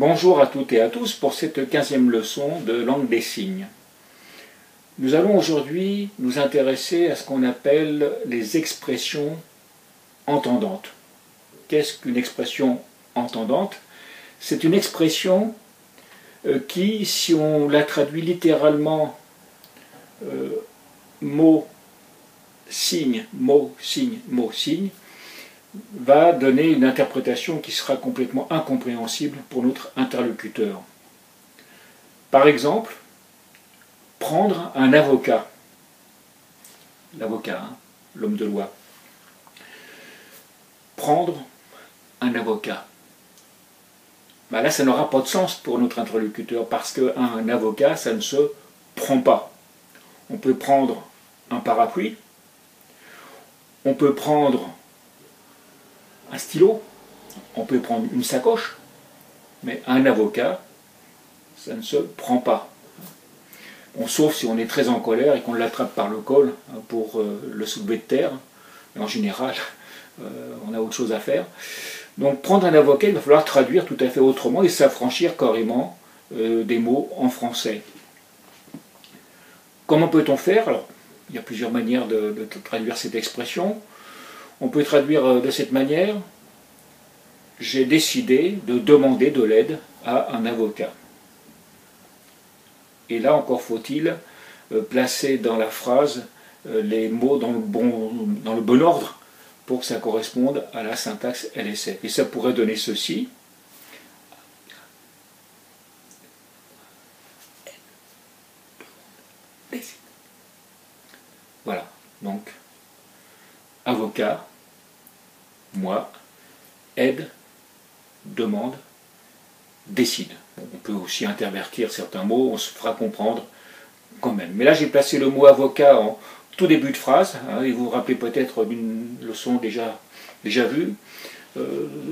Bonjour à toutes et à tous pour cette 15e leçon de langue des signes. Nous allons aujourd'hui nous intéresser à ce qu'on appelle les expressions entendantes. Qu'est-ce qu'une expression entendante? C'est une expression qui, si on la traduit littéralement mot, signe, mot, signe, mot, signe, va donner une interprétation qui sera complètement incompréhensible pour notre interlocuteur. Par exemple, prendre un avocat. L'avocat, hein, l'homme de loi. Prendre un avocat. Ben là, ça n'aura pas de sens pour notre interlocuteur parce qu'un avocat, ça ne se prend pas. On peut prendre un parapluie, on peut prendre un stylo, on peut prendre une sacoche, mais un avocat, ça ne se prend pas. Bon, sauf si on est très en colère et qu'on l'attrape par le col pour le soulever de terre. Mais en général, on a autre chose à faire. Donc prendre un avocat, il va falloir traduire tout à fait autrement et s'affranchir carrément des mots en français. Comment peut-on faire? Alors, il y a plusieurs manières de traduire cette expression. On peut traduire de cette manière: j'ai décidé de demander de l'aide à un avocat. Et là encore faut-il placer dans la phrase les mots dans le bon ordre pour que ça corresponde à la syntaxe LSF. Et ça pourrait donner ceci. Voilà, donc avocat, moi, aide, demande, décide. Bon, on peut aussi intervertir certains mots, on se fera comprendre quand même. Mais là j'ai placé le mot avocat en tout début de phrase, hein, et vous vous rappelez peut-être d'une leçon déjà vue.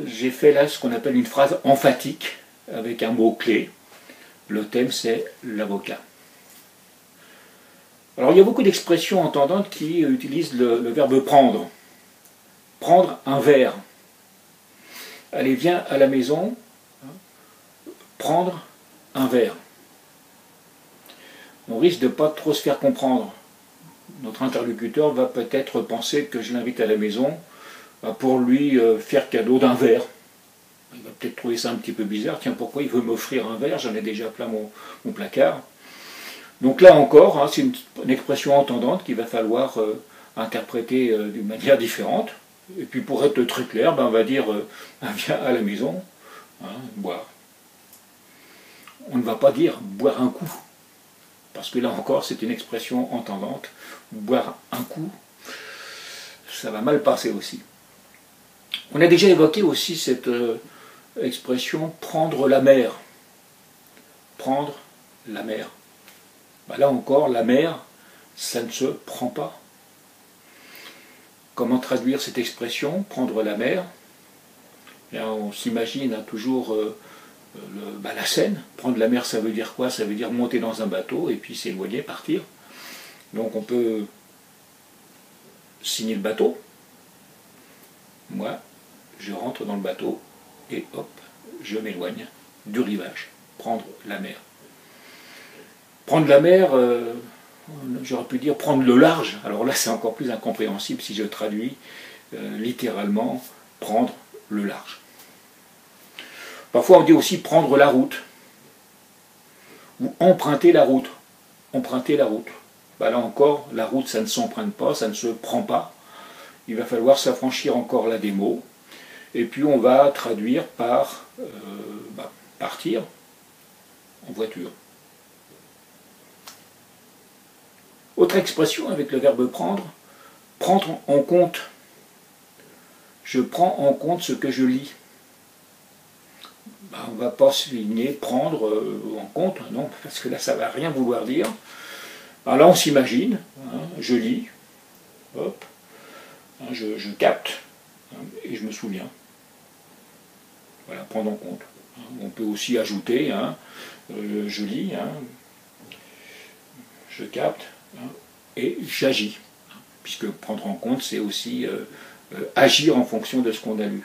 J'ai fait là ce qu'on appelle une phrase emphatique, avec un mot clé. Le thème c'est l'avocat. Alors il y a beaucoup d'expressions entendantes qui utilisent le verbe prendre. Prendre un verre. Allez, viens à la maison, prendre un verre. On risque de ne pas trop se faire comprendre. Notre interlocuteur va peut-être penser que je l'invite à la maison pour lui faire cadeau d'un verre. Il va peut-être trouver ça un petit peu bizarre. Tiens, pourquoi il veut m'offrir un verre? J'en ai déjà plein mon placard. Donc là encore, hein, c'est une expression entendante qu'il va falloir interpréter d'une manière différente. Et puis pour être très clair, on va dire viens à la maison, hein, boire. On ne va pas dire boire un coup, parce que là encore c'est une expression entendante. Boire un coup, ça va mal passer aussi. On a déjà évoqué aussi cette expression prendre la mer. Prendre la mer. Là encore, la mer, ça ne se prend pas. Comment traduire cette expression, prendre la mer? On s'imagine toujours la Seine. Prendre la mer, ça veut dire quoi? Ça veut dire monter dans un bateau et puis s'éloigner, partir. Donc on peut signer le bateau. Moi, je rentre dans le bateau et hop, je m'éloigne du rivage. Prendre la mer. Prendre la mer, j'aurais pu dire prendre le large. Alors là, c'est encore plus incompréhensible si je traduis littéralement prendre le large. Parfois, on dit aussi prendre la route ou emprunter la route. Emprunter la route. Là encore, la route, ça ne s'emprunte pas, ça ne se prend pas. Il va falloir s'affranchir encore là des mots. Et puis, on va traduire par partir en voiture. Autre expression avec le verbe prendre, prendre en compte. Je prends en compte ce que je lis. On ne va pas souligner prendre en compte, non, parce que là ça ne va rien vouloir dire. Alors là on s'imagine, hein, je lis, hop, hein, je capte, hein, et je me souviens. Voilà, prendre en compte. On peut aussi ajouter, hein, je lis, hein, je capte, et j'agis, puisque prendre en compte, c'est aussi agir en fonction de ce qu'on a lu.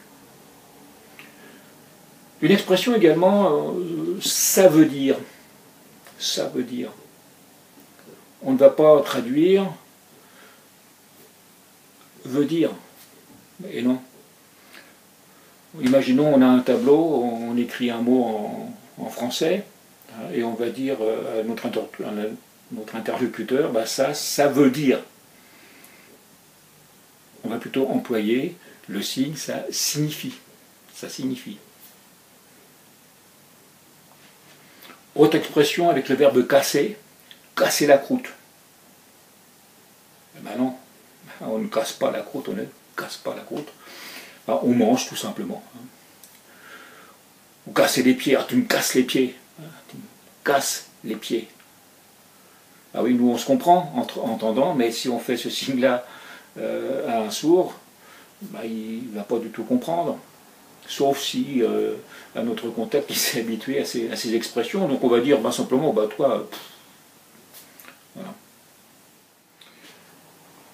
Une expression également, ça veut dire. Ça veut dire. On ne va pas traduire veut dire. Et non. Imaginons, on a un tableau, on écrit un mot en français, et on va dire à notre interlocuteur, bah ça veut dire. On va plutôt employer le signe, ça signifie. Ça signifie. Autre expression avec le verbe casser, casser la croûte. Eh ben non, on ne casse pas la croûte, on ne casse pas la croûte. Ben, on mange tout simplement. Ou casser les pieds, ah, tu me casses les pieds. Tu me casses les pieds. Ah oui, nous on se comprend en entendant, mais si on fait ce signe-là à un sourd, ben, il ne va pas du tout comprendre. Sauf si, à notre contact, il s'est habitué à ces expressions. Donc on va dire ben, simplement, bah, toi, voilà.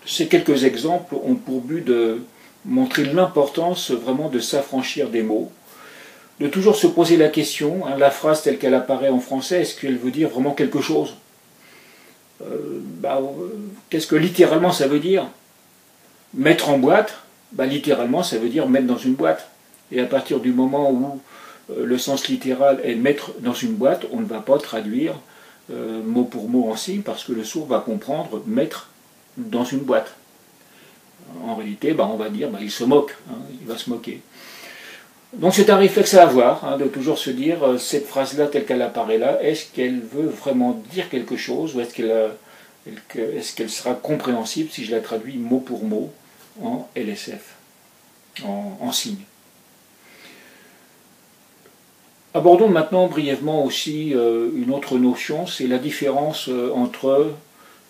Ces quelques exemples ont pour but de montrer l'importance vraiment de s'affranchir des mots, de toujours se poser la question, hein, la phrase telle qu'elle apparaît en français, est-ce qu'elle veut dire vraiment quelque chose? Qu'est-ce que littéralement ça veut dire? Mettre en boîte, bah, littéralement ça veut dire mettre dans une boîte. Et à partir du moment où le sens littéral est mettre dans une boîte, on ne va pas traduire mot pour mot en signe, parce que le sourd va comprendre mettre dans une boîte. En réalité, on va dire, il se moque, hein, il va se moquer. Donc c'est un réflexe à avoir, hein, de toujours se dire, cette phrase-là, telle qu'elle apparaît là, est-ce qu'elle veut vraiment dire quelque chose, ou est-ce qu'elle sera compréhensible si je la traduis mot pour mot en LSF, en signe. Abordons maintenant brièvement aussi une autre notion, c'est la différence entre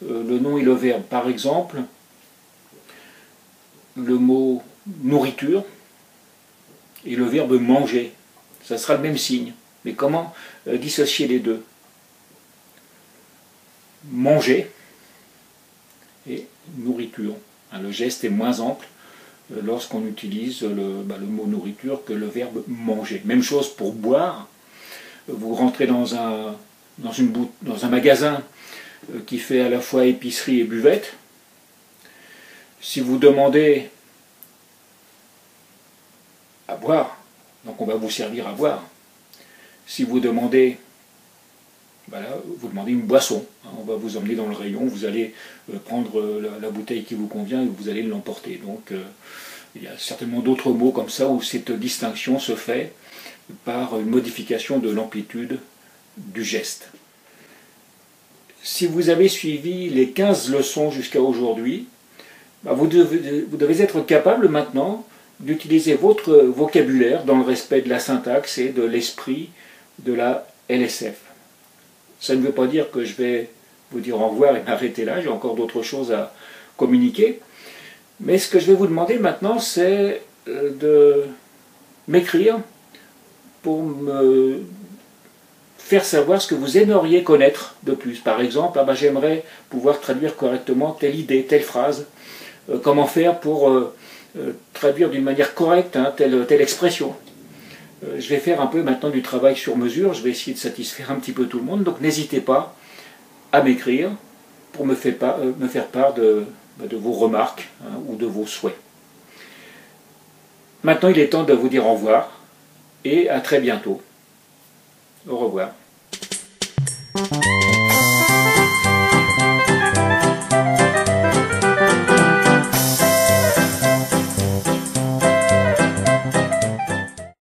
le nom et le verbe. Par exemple, le mot nourriture et le verbe manger. Ça sera le même signe. Mais comment dissocier les deux? Manger et nourriture. Le geste est moins ample lorsqu'on utilise le mot nourriture que le verbe manger. Même chose pour boire. Vous rentrez dans un magasin qui fait à la fois épicerie et buvette. Si vous demandez à boire, donc on va vous servir à boire. Si vous demandez, vous demandez une boisson, on va vous emmener dans le rayon, vous allez prendre la bouteille qui vous convient et vous allez l'emporter. Donc il y a certainement d'autres mots comme ça où cette distinction se fait par une modification de l'amplitude du geste. Si vous avez suivi les 15 leçons jusqu'à aujourd'hui, vous devez être capable maintenant d'utiliser votre vocabulaire dans le respect de la syntaxe et de l'esprit de la LSF. Ça ne veut pas dire que je vais vous dire au revoir et m'arrêter là, j'ai encore d'autres choses à communiquer. Mais ce que je vais vous demander maintenant, c'est de m'écrire pour me faire savoir ce que vous aimeriez connaître de plus. Par exemple, j'aimerais pouvoir traduire correctement telle idée, telle phrase. Comment faire pour traduire d'une manière correcte telle expression. Je vais faire un peu maintenant du travail sur mesure, je vais essayer de satisfaire un petit peu tout le monde, donc n'hésitez pas à m'écrire pour me faire part de vos remarques ou de vos souhaits. Maintenant il est temps de vous dire au revoir et à très bientôt. Au revoir.